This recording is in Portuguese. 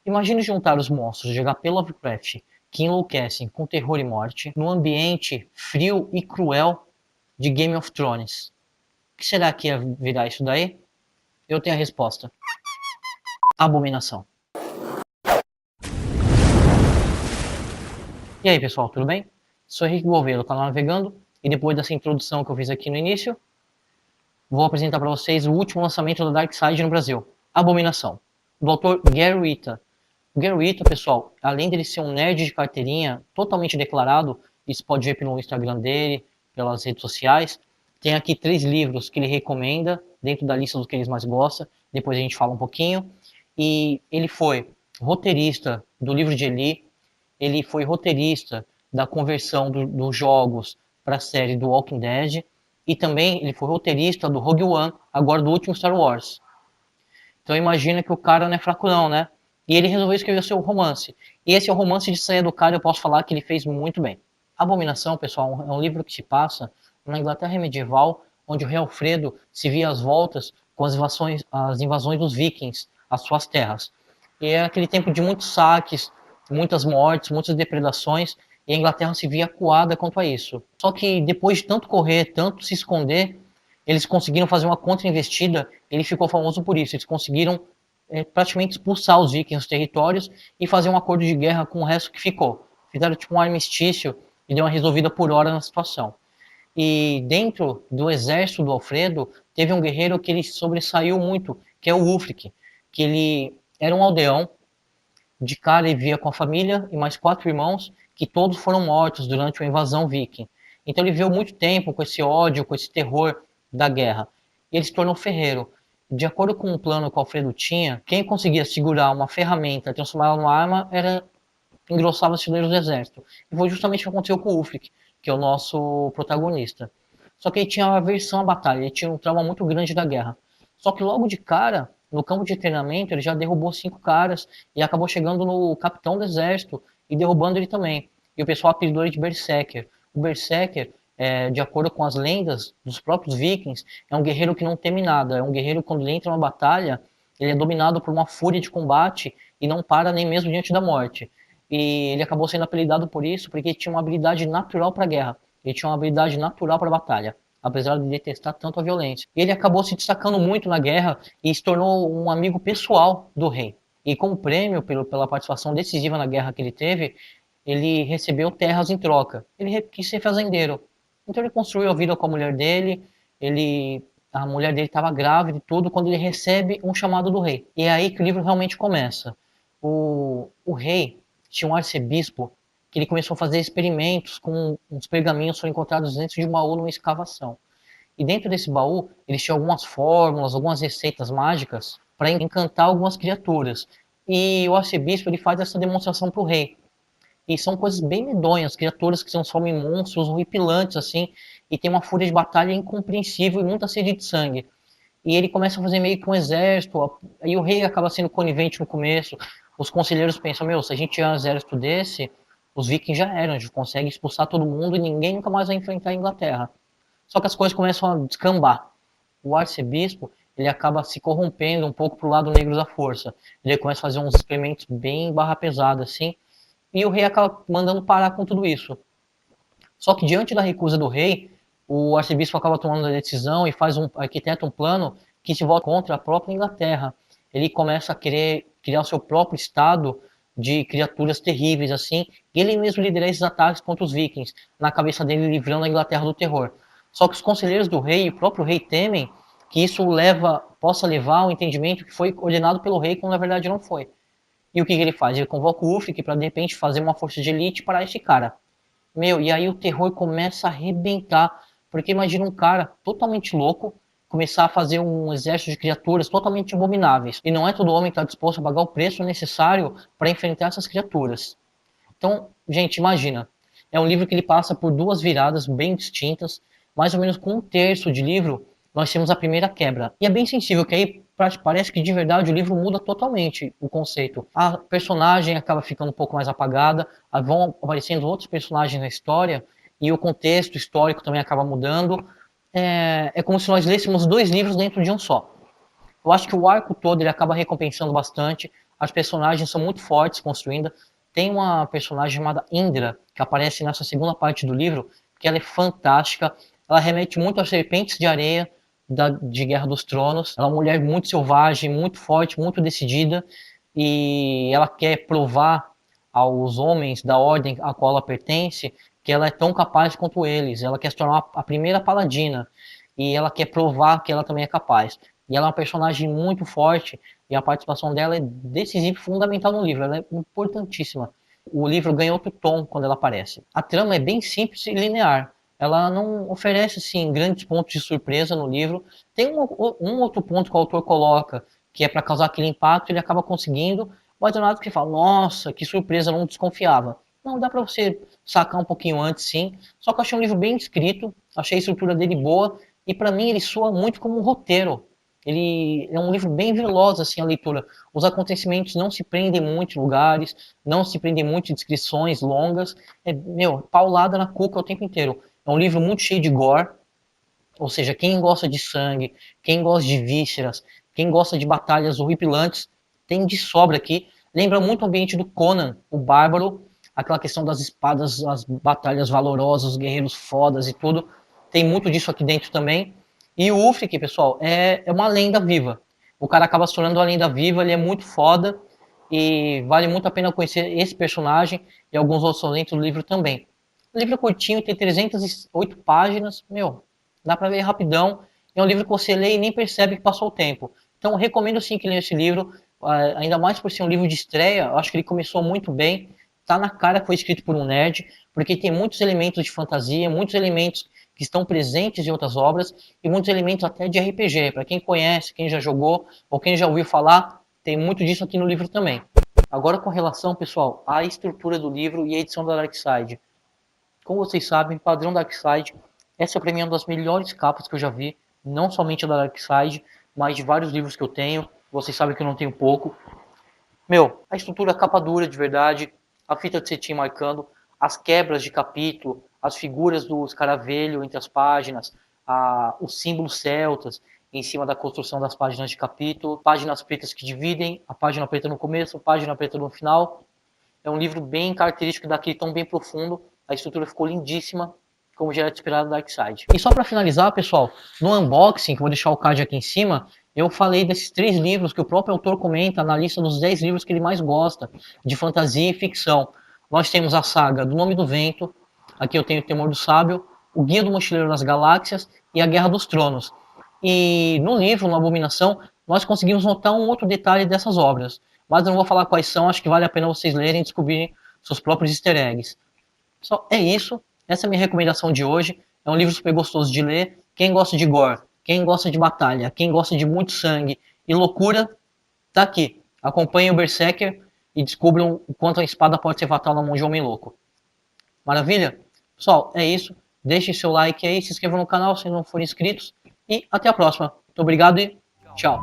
Imagine juntar os monstros de HP Lovecraft que enlouquecem com terror e morte no ambiente frio e cruel de Game of Thrones. O que será que ia virar isso daí? Eu tenho a resposta. Abominação. E aí, pessoal, tudo bem? Sou Henrique Gouveia, do canal Navegando, e depois dessa introdução que eu fiz aqui no início, vou apresentar para vocês o último lançamento da Dark Side no Brasil, Abominação, do autor Gary Whitta. O Gary Whitta, pessoal, além dele ser um nerd de carteirinha totalmente declarado, isso pode ver pelo Instagram dele, pelas redes sociais, tem aqui 3 livros que ele recomenda, dentro da lista dos que ele mais gosta, depois a gente fala um pouquinho, e ele foi roteirista do livro de Eli, ele foi roteirista da conversão dos jogos para a série do Walking Dead, e também ele foi roteirista do Rogue One, agora do último Star Wars. Então imagina que o cara não é fraco não, né? E ele resolveu escrever seu romance. E esse é o romance de estreia do cara, eu posso falar que ele fez muito bem. Abominação, pessoal, é um livro que se passa na Inglaterra medieval, onde o rei Alfredo se via às voltas com as invasões dos vikings às suas terras. E é aquele tempo de muitos saques, muitas mortes, muitas depredações, e a Inglaterra se via acuada quanto a isso. Só que depois de tanto correr, tanto se esconder, eles conseguiram fazer uma contra-investida, ele ficou famoso por isso, eles conseguiram praticamente expulsar os vikings dos territórios e fazer um acordo de guerra com o resto que ficou. Fizeram tipo um armistício e deu uma resolvida por hora na situação. E dentro do exército do Alfredo, teve um guerreiro que ele sobressaiu muito, que é o Ulfric, que ele era um aldeão, de cara ele vivia com a família e mais 4 irmãos, que todos foram mortos durante a invasão viking. Então ele viveu muito tempo com esse ódio, com esse terror da guerra. E ele se tornou ferreiro. De acordo com o plano que o Alfredo tinha, quem conseguia segurar uma ferramenta e transformá-la numa arma era engrossava os fileiros do exército. E foi justamente o que aconteceu com o Ulfric, que é o nosso protagonista. Só que ele tinha uma aversão à batalha, ele tinha um trauma muito grande da guerra. Só que logo de cara, no campo de treinamento, ele já derrubou 5 caras e acabou chegando no capitão do exército e derrubando ele também. E o pessoal apelidou ele de Berserker. O Berserker, de acordo com as lendas dos próprios vikings, é um guerreiro que não teme nada. É um guerreiro que quando ele entra numa batalha, ele é dominado por uma fúria de combate e não para nem mesmo diante da morte. E ele acabou sendo apelidado por isso porque ele tinha uma habilidade natural para a guerra. Ele tinha uma habilidade natural para a batalha, apesar de detestar tanto a violência. E ele acabou se destacando muito na guerra e se tornou um amigo pessoal do rei. E como prêmio pela participação decisiva na guerra que ele teve, ele recebeu terras em troca. Ele quis ser fazendeiro. Então ele construiu a vida com a mulher dele, a mulher dele estava grávida e tudo, quando ele recebe um chamado do rei. E é aí que o livro realmente começa. O rei tinha um arcebispo que ele começou a fazer experimentos com uns pergaminhos que foram encontrados dentro de um baú numa escavação. E dentro desse baú, eles tinham algumas fórmulas, algumas receitas mágicas para encantar algumas criaturas. E o arcebispo ele faz essa demonstração para o rei. E são coisas bem medonhas, criaturas que se transformam em monstros horripilantes, assim, e tem uma fúria de batalha incompreensível e muita sede de sangue. E ele começa a fazer meio que um exército, e o rei acaba sendo conivente no começo. Os conselheiros pensam, meu, se a gente tiver um exército desse, os vikings já eram, a gente consegue expulsar todo mundo e ninguém nunca mais vai enfrentar a Inglaterra. Só que as coisas começam a descambar. O arcebispo, ele acaba se corrompendo um pouco pro lado negro da força. Ele começa a fazer uns experimentos bem barra pesada, assim, e o rei acaba mandando parar com tudo isso. Só que diante da recusa do rei, o arcebispo acaba tomando a decisão e arquiteta um plano que se volta contra a própria Inglaterra. Ele começa a querer criar o seu próprio estado de criaturas terríveis assim, e ele mesmo lidera esses ataques contra os vikings, na cabeça dele livrando a Inglaterra do terror. Só que os conselheiros do rei e o próprio rei temem que isso possa levar ao entendimento que foi ordenado pelo rei, quando na verdade não foi. E o que ele faz? Ele convoca o Ulfric para de repente fazer uma força de elite para esse cara. Meu, e aí o terror começa a arrebentar, porque imagina um cara totalmente louco começar a fazer um exército de criaturas totalmente abomináveis. E não é todo homem que está disposto a pagar o preço necessário para enfrentar essas criaturas. Então, gente, imagina. É um livro que ele passa por 2 viradas bem distintas, mais ou menos com 1/3 de livro, nós temos a primeira quebra. E é bem sensível, que aí parece que de verdade o livro muda totalmente o conceito. A personagem acaba ficando um pouco mais apagada, vão aparecendo outros personagens na história, e o contexto histórico também acaba mudando. É como se nós lêssemos 2 livros dentro de um só. Eu acho que o arco todo ele acaba recompensando bastante. As personagens são muito fortes, construídas. Tem uma personagem chamada Indra, que aparece nessa segunda parte do livro, que ela é fantástica. Ela remete muito às Serpentes de Areia, de Guerra dos Tronos. Ela é uma mulher muito selvagem, muito forte, muito decidida, e ela quer provar aos homens da ordem a qual ela pertence que ela é tão capaz quanto eles. Ela quer se tornar a primeira paladina, e ela quer provar que ela também é capaz. E ela é uma personagem muito forte, e a participação dela é decisiva e fundamental no livro, ela é importantíssima. O livro ganha outro tom quando ela aparece. A trama é bem simples e linear. Ela não oferece assim, grandes pontos de surpresa no livro. Tem um outro ponto que o autor coloca, que é para causar aquele impacto, ele acaba conseguindo, mas não é nada que fala, nossa, que surpresa, não desconfiava. Não, dá para você sacar um pouquinho antes, sim. Só que eu achei um livro bem escrito, achei a estrutura dele boa, e para mim ele soa muito como um roteiro. Ele é um livro bem veloz, assim, a leitura. Os acontecimentos não se prendem muito em lugares, não se prendem muito em descrições longas. É, paulada na cuca o tempo inteiro. É um livro muito cheio de gore, ou seja, quem gosta de sangue, quem gosta de vísceras, quem gosta de batalhas horripilantes, tem de sobra aqui. Lembra muito o ambiente do Conan, o Bárbaro, aquela questão das espadas, as batalhas valorosas, os guerreiros fodas e tudo. Tem muito disso aqui dentro também. E o Ulfric, pessoal, é uma lenda viva. O cara acaba se tornando uma lenda viva, ele é muito foda e vale muito a pena conhecer esse personagem e alguns outros dentro do livro também. O livro é curtinho, tem 308 páginas, dá para ler rapidão. É um livro que você lê e nem percebe que passou o tempo. Então, recomendo sim que leia esse livro, ainda mais por ser um livro de estreia. Eu acho que ele começou muito bem. Tá na cara que foi escrito por um nerd, porque tem muitos elementos de fantasia, muitos elementos que estão presentes em outras obras e muitos elementos até de RPG. Para quem conhece, quem já jogou ou quem já ouviu falar, tem muito disso aqui no livro também. Agora, com relação, pessoal, à estrutura do livro e a edição da Dark Side. Como vocês sabem, padrão Dark Side, essa é para mim uma das melhores capas que eu já vi, não somente a da Dark Side, mas de vários livros que eu tenho. Vocês sabem que eu não tenho pouco. A estrutura capa dura de verdade, a fita de cetim marcando, as quebras de capítulo, as figuras do escaravelho entre as páginas, os símbolos celtas em cima da construção das páginas de capítulo, páginas pretas que dividem, a página preta no começo, a página preta no final. É um livro bem característico daquele tão bem profundo. A estrutura ficou lindíssima, como já era esperado da Dark Side. E só para finalizar, pessoal, no unboxing, que eu vou deixar o card aqui em cima, eu falei desses 3 livros que o próprio autor comenta na lista dos 10 livros que ele mais gosta, de fantasia e ficção. Nós temos a saga do Nome do Vento, aqui eu tenho o Temor do Sábio, o Guia do Mochileiro das Galáxias e a Guerra dos Tronos. E no livro, no Abominação, nós conseguimos notar um outro detalhe dessas obras, mas eu não vou falar quais são, acho que vale a pena vocês lerem e descobrirem seus próprios easter eggs. Só é isso, essa é a minha recomendação de hoje. É um livro super gostoso de ler. Quem gosta de gore, quem gosta de batalha, quem gosta de muito sangue e loucura, tá aqui. Acompanhem o Berserker e descubram o quanto a espada pode ser fatal na mão de um homem louco. Maravilha? Pessoal, é isso. Deixem seu like aí, se inscrevam no canal se não forem inscritos. E até a próxima. Muito obrigado e tchau.